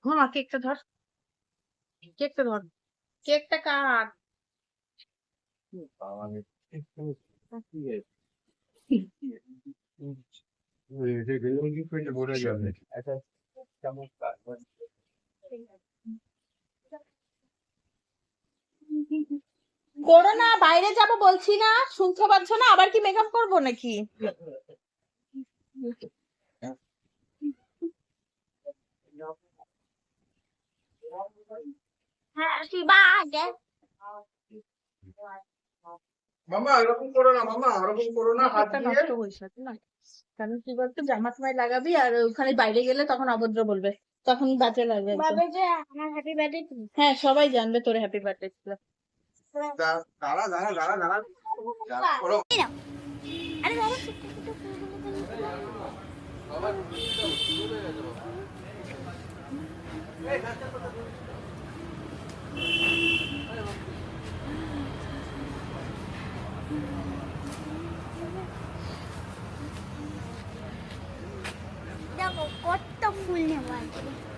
মামা কেকটা ধর, কেকটা ধর, কেকটা কাট। করো না, বাইরে যাবো বলছি না, শুনতে পাচ্ছ না? আবার কি মেকআপ করবো নাকি? মামা এরকম করো না, মামা এরকম করো না, হাত একটা দিয়ে। নষ্ট হয়েছে না, কারণ কি বলতো, জামা টামায় লাগাবি আর ওখানে বাইরে গেলে তখন অভদ্র বলবে, তখন বাজে লাগবে একদম। হ্যাঁ, সবাই জানবে তোর হ্যাপি বার্থডে ছিল। দাঁড়া দাঁড়া দাঁড়া দাঁড়া করো। দেখো কত ফুল নেওয়া আছে।